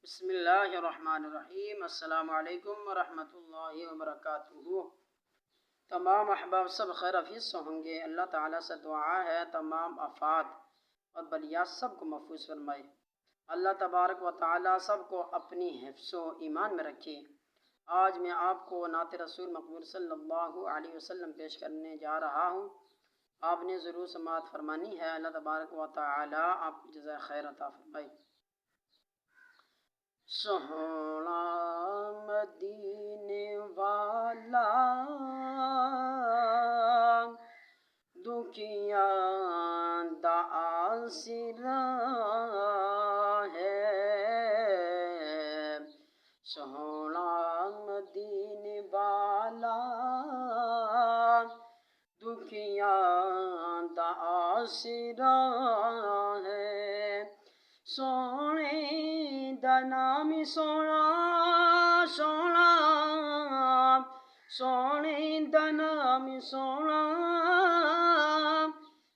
बिस्मिल्लाहिर्रहमानिर्रहीम। अस्सलामु अलैकुम वरहमतुल्लाहि वबरकातुहू। तमाम अहबाब सब खैर हफीज़ से होंगे। अल्लाह ताला से दुआ है तमाम आफात और बलियात सब को महफूज फरमाए। अल्लाह तबारक व ताला सब को अपनी हिफ्ज़ो ईमान में रखे। आज मैं आपको नात रसूल मक़बूल सल्लल्लाहु अलैहि वसल्लम पेश करने जा रहा हूँ। आपने ज़रूर समाअत फरमानी है। अल्लाह तबारक व ताला आपको जज़ा खैर अता फरमाए। सोहना मदीने वाला दुखिया दा आसरा है। सोहना मदीने वाला दुखिया दा आसरा है। सोने दा नाम सोना सोना, सोने दा नाम सोना,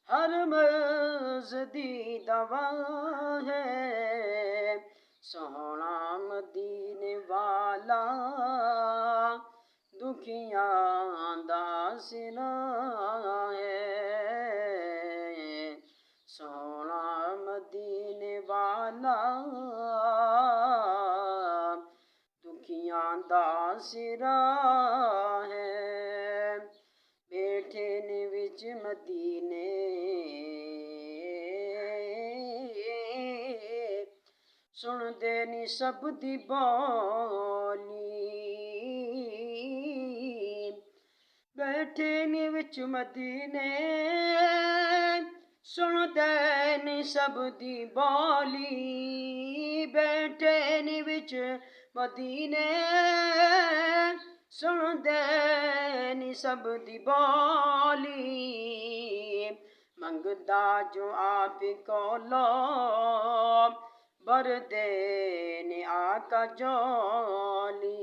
हर मर्ज़ दी दवा है। सोना मदीने वाला दुखियां दा आसरा है। सोना मदीने वाला दुखियां दा आसरा है। बैठे ने विच मदीने सुनदे नी सब दी बोली। बैठे नी विच मदीने सुनदे नी सब दी बोली। बैठे नी विच मदीने सुनदे नी सब दी बोली। मंगदा जो आप कोलो बरदे ने आका जोली।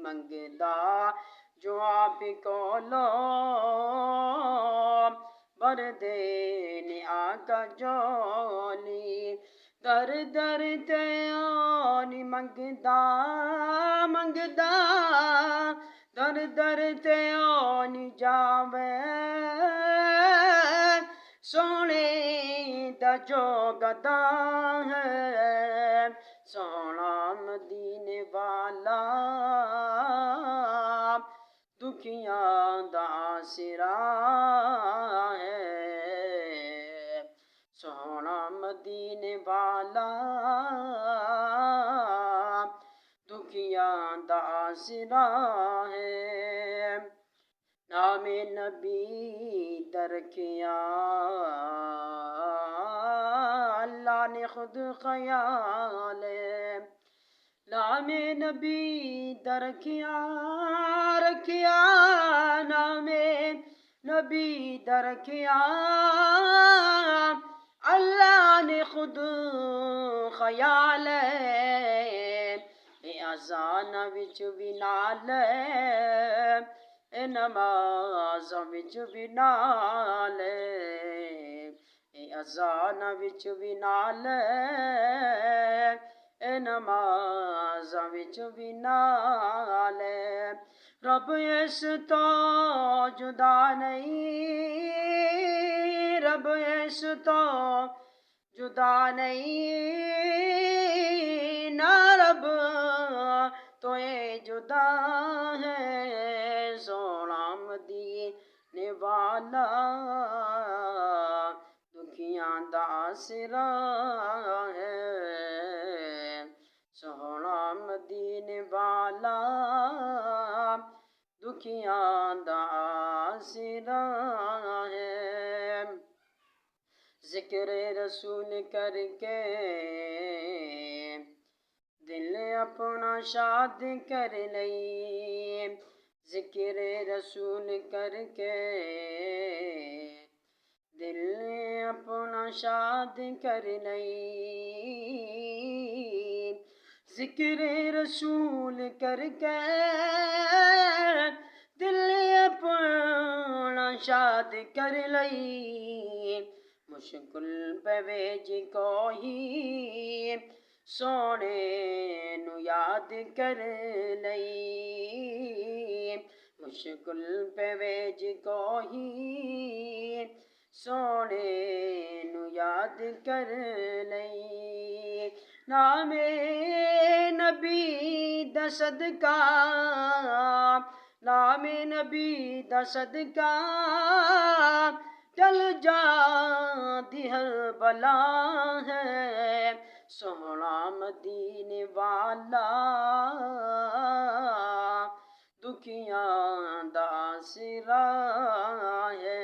मंगदा जो आप कोलो बरदे ने आका जोली। दर दर ते आनी मंगदा मंगदा, दर दर ते आनी जावे। सोने दा जो गदा है। सोना मदीने वाला दुखियां दा आसरा है। सोना मदीने वाला दुखियां दा आसरा है। नामे नबी दरकिया अल्लाह ने खुद ख्याल। नामे नबी दरकिया रखिया, नामे नबी दरकिया अल्लाह ने खुद ख्याल। अज़ान विच भी नाल नमाज़ विच भी नाल। अज़ान विच भी नाल नमाज़ विच भी नाल। रब इस तो जुदा नहीं, रब इस तो जुदा नहीं, ना रब तो ये जुदा है। सोना मदीने वाला दुखियां दा आसरा है। सोना मदीने वाला दुखियां दा आसरा है। ज़िक्र रसूल करके दिल अपना शाद कर लई। ज़िक्र रसूल करके दिल अपना शाद कर लई। ज़िक्र रसूल करके दिल अपना शाद कर लई। मुश्किल पवे जी कोई सोने नू याद कर लई मुश्किल पे वेज कोही सोने नू याद कर लई नामे नबी दा सदका नामे नबी दा सदका टल जाती हर बला है सोहना मदीने वाला दुखियां दा आसरा है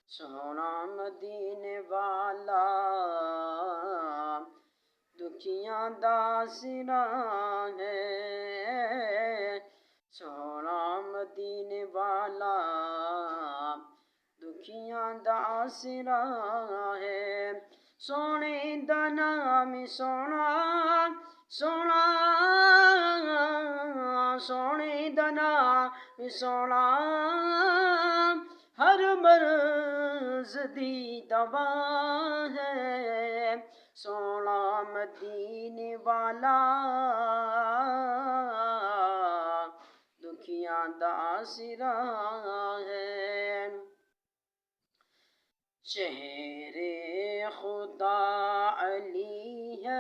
सोहना मदीने वाला दुखियां दा आसरा है सोहना मदीने वाला दुखियां दा आसरा है सोने दा नाम सोना सोना सोने दा नाम सोना हर मर्ज दी दवा है सोना मदीने वाला दुखियां दा आसरा है चेहरे खुदा अली है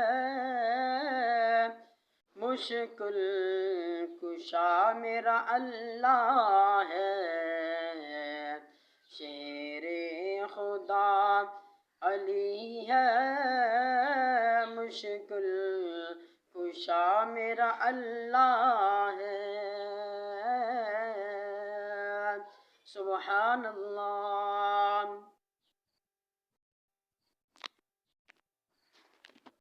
मुश्किल कुशा मेरा अल्लाह है शेरे खुदा अली है मुश्किल कुशा मेरा अल्लाह है सुबहान अल्लाह